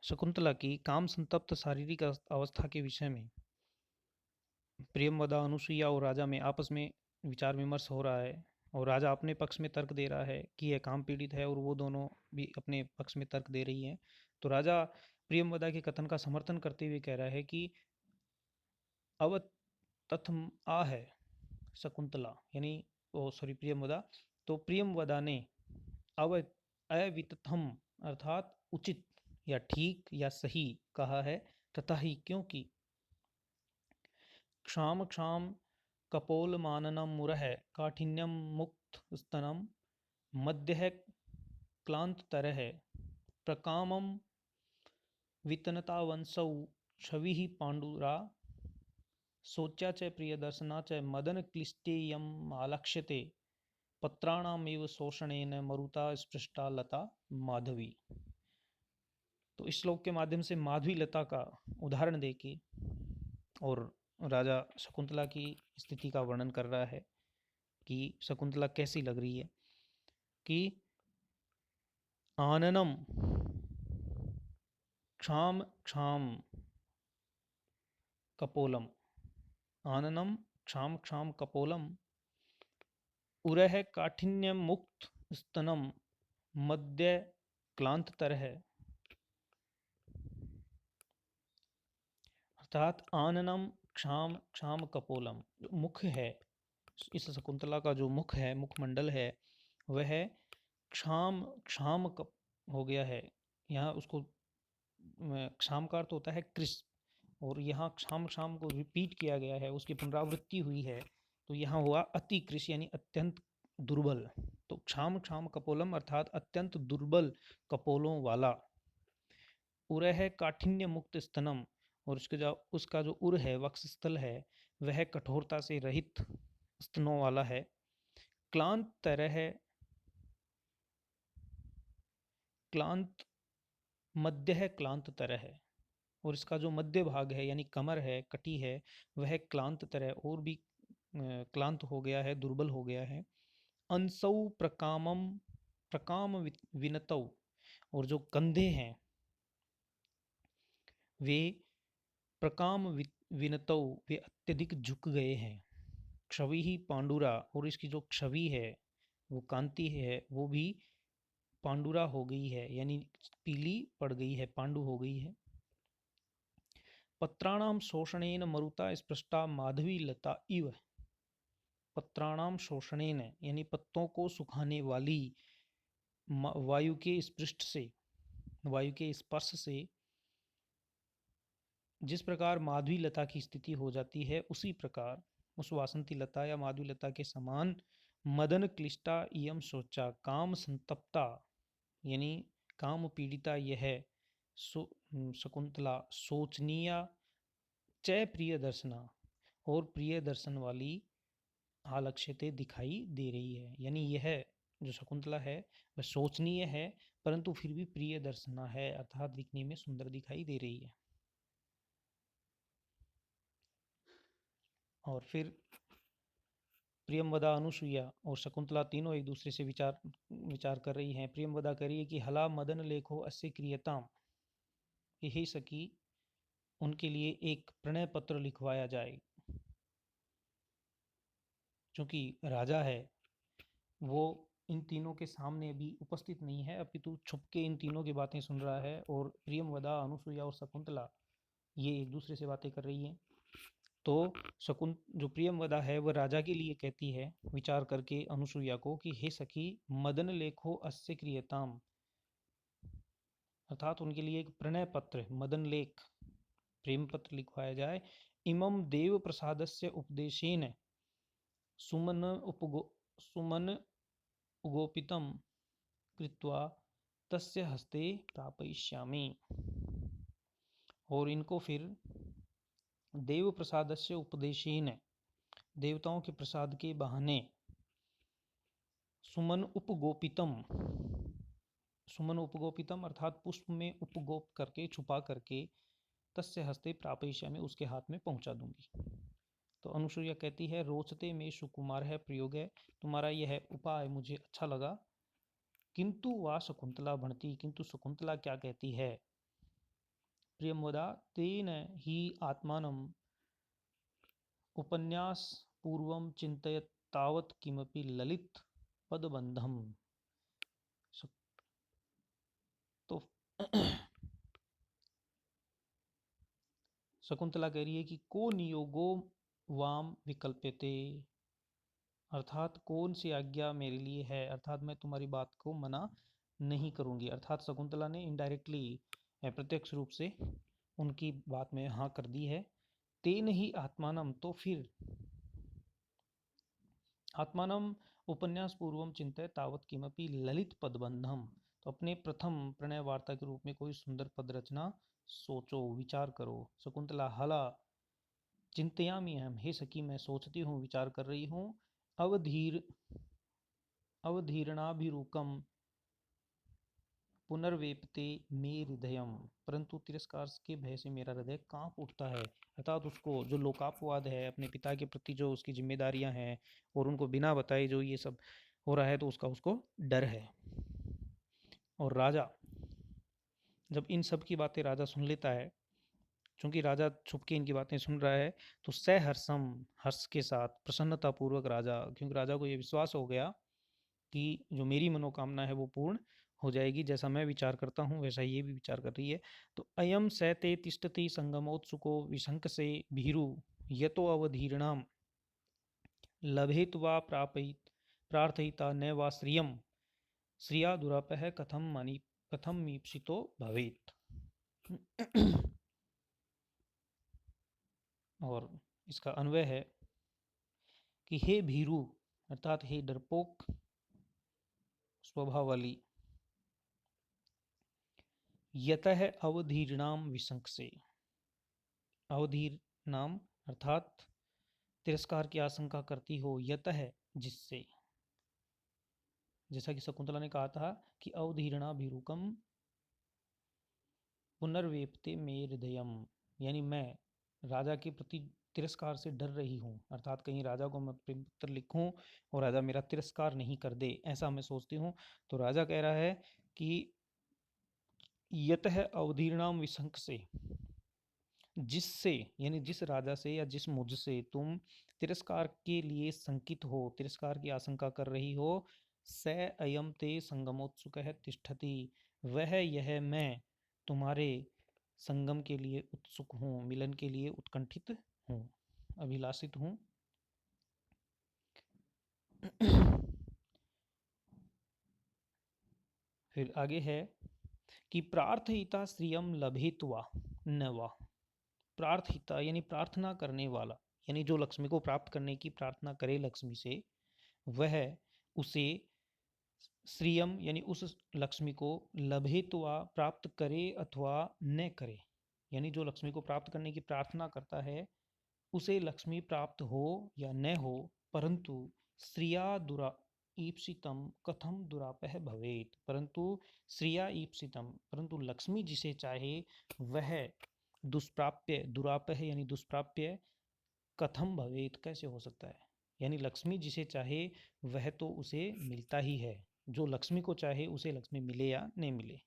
शकुंतला की काम संतप्त शारीरिक अवस्था के विषय में प्रियंवदा, अनुसुईया और राजा में आपस में विचार विमर्श हो रहा है। और राजा अपने पक्ष में तर्क दे रहा है कि यह काम पीड़ित है, और वो दोनों भी अपने पक्ष में तर्क दे रही हैं। तो राजा प्रियंवदा के कथन का समर्थन करते हुए कह रहा है कि अव तथम आ है शकुंतला, यानी ओ सॉरी प्रियंवदा। तो प्रियंवदा ने अव अवितथम अर्थात उचित या ठीक या सही कहा है। तथा ही क्योंकि क्षाम क्षाम कपोलमाननम मुरः काठिन्यम मुक्त स्तनम मध्य क्लांततरः प्रकामम वितनतावंसौ छविः पाण्डुरा शोच्या च प्रियदर्शना च मदन क्लिष्टेयमालक्ष्यते पत्राणामेव शोषणेन मरुता स्पृष्टा लता माधवी। तो इस श्लोक के माध्यम से माधवी लता का उदाहरण देके और राजा शकुंतला की स्थिति का वर्णन कर रहा है कि शकुंतला कैसी लग रही है। कि आननम क्षाम क्षाम कपोलम, आननम क्षाम क्षाम कपोलम उरह काठिन्य मुक्त स्तनम मध्य क्लांत तरह। अर्थात आननम क्षाम क्षाम कपोलम, जो मुख है, इस शकुंतला का जो मुख है, मुखमंडल है, वह क्षाम क्षाम कप हो गया है। यहाँ उसको क्षाम का अर्थ होता है कृष्ण, और यहाँ क्षाम क्षाम को रिपीट किया गया है, उसकी पुनरावृत्ति हुई है। तो यहाँ हुआ अति कृष यानी अत्यंत दुर्बल। तो क्षाम क्षाम कपोलम अर्थात अत्यंत दुर्बल कपोलों वाला। उरह काठिन्य मुक्त स्तनम, और उसका जो उर है, वक्षस्थल है, वह कठोरता से रहित स्तनों वाला है। क्लांत तरह, क्लांत मध्य है, क्लांत तरह है, और इसका जो मध्य भाग है यानी कमर है, कटी है, वह क्लांत तरह और भी क्लांत हो गया है, दुर्बल हो गया है। अंसौ प्रकामम प्रकाम विनतौ, और जो कंधे हैं वे प्रकाम विनतौ, वे अत्यधिक झुक गए हैं। क्षवि ही पांडुरा, और इसकी जो क्षवि है, वो कांति है, वो भी पांडुरा हो गई है, यानी पीली पड़ गई है, पांडु हो गई है। पत्राणाम शोषणेन मरुता स्पृष्टा माधवी लता इव, पत्राणाम शोषणेन यानी पत्तों को सुखाने वाली, वायु के स्पृष्ट से, वायु के स्पर्श से जिस प्रकार माधवी लता की स्थिति हो जाती है, उसी प्रकार उस वासंती लता या माधवी लता के समान मदन क्लिष्टा इयम सोचा, काम संतप्ता यानी काम पीड़िता यह शकुंतला सोचनीय च प्रिय दर्शना, और प्रिय दर्शन वाली आलक्ष्यते दिखाई दे रही है। यानी यह जो शकुंतला है वह शोचनीय है, परंतु फिर भी प्रिय दर्शना है, अर्थात दिखने में सुंदर दिखाई दे रही है। और फिर प्रियंवदा, अनुसुईया और शकुंतला तीनों एक दूसरे से विचार कर रही हैं। प्रियंवदा कह रही है कि हला मदन लेखो अस्य क्रियताम, यही सकी उनके लिए एक प्रणय पत्र लिखवाया जाए। चूंकि राजा है, वो इन तीनों के सामने भी उपस्थित नहीं है, अपितु छुप के इन तीनों की बातें सुन रहा है। और प्रियंवदा, अनुसुईया और शकुंतला ये एक दूसरे से बातें कर रही हैं। तो जो प्रियंवदा है वह राजा के लिए कहती है विचार करके अनुसुईया को कि हे सखी, मदन लेखो अस्य क्रियताम, अर्थात उनके लिए एक प्रणय पत्र, मदन लेख, प्रेम पत्र लिखवाया जाए। इमं देव प्रसादस्य उपदेशेन सुमन सुमन उगोपितम कृत्वा तस्य हस्ते प्रापयिष्यामि। और इनको फिर देव प्रसादस्य उपदेशेन, देवताओं के प्रसाद के बहाने, सुमन उपगोपितम, सुमन उपगोपितम अर्थात पुष्प में उपगोप करके, छुपा करके, तस्य हस्ते प्रापयिष्यामि उसके हाथ में पहुंचा दूंगी। तो अनुसुईया कहती है रोचते में सुकुमार है प्रयोग है, तुम्हारा यह उपाय मुझे अच्छा लगा। किंतु वा शकुंतला भणती, किंतु शकुंतला क्या कहती है। प्रियं वदा तेन हि आत्मानम् उपन्यास पूर्वं चिन्तयत् तावत् किमपि ललित पदबंधम। तो शकुंतला कह रही है कि को नियोगो वाम विकल्प्यते, अर्थात कौन सी आज्ञा मेरे लिए है, अर्थात मैं तुम्हारी बात को मना नहीं करूंगी। अर्थात शकुंतला ने इनडायरेक्टली प्रत्यक्ष रूप से उनकी बात में हाँ कर दी है। तेन ही आत्मानम, तो फिर आत्मानम उपन्यास पूर्वम चिंतय तावत किमपि ललित पदबंधम, तो अपने प्रथम प्रणय वार्ता के रूप में कोई सुंदर पद रचना सोचो, विचार करो। शकुंतला हला चिंतयामि अहम, हे सखी मैं सोचती हूँ, विचार कर रही हूँ। अवधीर अवधीर्णाभिरूकम पुनर्वेपते मे हृदयम, परंतु तिरस्कार के भय से मेरा हृदय कांप उठता है। अर्थात उसको जो लोकापवाद है, अपने पिता के प्रति जो उसकी जिम्मेदारियां हैं और उनको बिना बताए जो ये सब हो रहा है, तो उसको डर है। और राजा जब इन सब की बातें राजा सुन लेता है, चूंकि राजा छुप के इनकी बातें सुन रहा है, तो सहर्षम, हर्ष के साथ, प्रसन्नता पूर्वक राजा, क्योंकि राजा को ये विश्वास हो गया कि जो मेरी मनोकामना है वो पूर्ण हो जाएगी, जैसा मैं विचार करता हूँ वैसा ये भी विचार कर रही है। तो अयम सैते तिष्ठति संगमोत्सुको विशंक से भीरु यतो अवधीर्णाम लभेत वा प्रापयित प्रार्थयिता न वा श्रियम श्रिया दुरापह कथम मीप्सितो भवेत। और इसका अन्वय है कि हे भीरु, अर्थात हे डरपोक स्वभाव वाली, यतः अवधीर्णाम विशंक से, अवधीर नाम अर्थात तिरस्कार की आशंका करती हो, यतः जिससे, जैसा कि शकुंतला ने कहा था कि अवधीर्णा भीरुकम पुनर्वेपते मे हृदयम, यानी मैं राजा के प्रति तिरस्कार से डर रही हूँ, अर्थात कहीं राजा को मैं प्रेम पत्र लिखूं और राजा मेरा तिरस्कार नहीं कर दे, ऐसा मैं सोचती हूँ। तो राजा कह रहा है कि यतः अवधीर्णाम विशंक से, जिससे यानी जिस राजा से या जिस मुझसे तुम तिरस्कार के लिए शंकित हो, तिरस्कार की आशंका कर रही हो, स अयम ते संगमोत्सुकः तिष्ठति, वह यह मैं तुम्हारे संगम के लिए उत्सुक हूँ, मिलन के लिए उत्कंठित हूँ, अभिलाषित हूँ। फिर आगे है कि प्रार्थयिता श्रियम लभेत्वा न वा, प्रार्थिता यानी प्रार्थना करने वाला, यानी जो लक्ष्मी को प्राप्त करने की प्रार्थना करे लक्ष्मी से, वह उसे श्रियम यानी उस लक्ष्मी को लभेत्वा प्राप्त करे अथवा न करे, यानी जो लक्ष्मी को प्राप्त करने की प्रार्थना करता है उसे लक्ष्मी प्राप्त हो या न हो, परंतु श्रिया दुरा ईप्सितम कथम दुरापह भवेत, परंतु श्रिया ईप्सितम, परंतु लक्ष्मी जिसे चाहे वह दुष्प्राप्य, दुरापह यानी दुष्प्राप्य, कथम भवेत कैसे हो सकता है, यानी लक्ष्मी जिसे चाहे वह तो उसे मिलता ही है, जो लक्ष्मी को चाहे उसे लक्ष्मी मिले या नहीं मिले।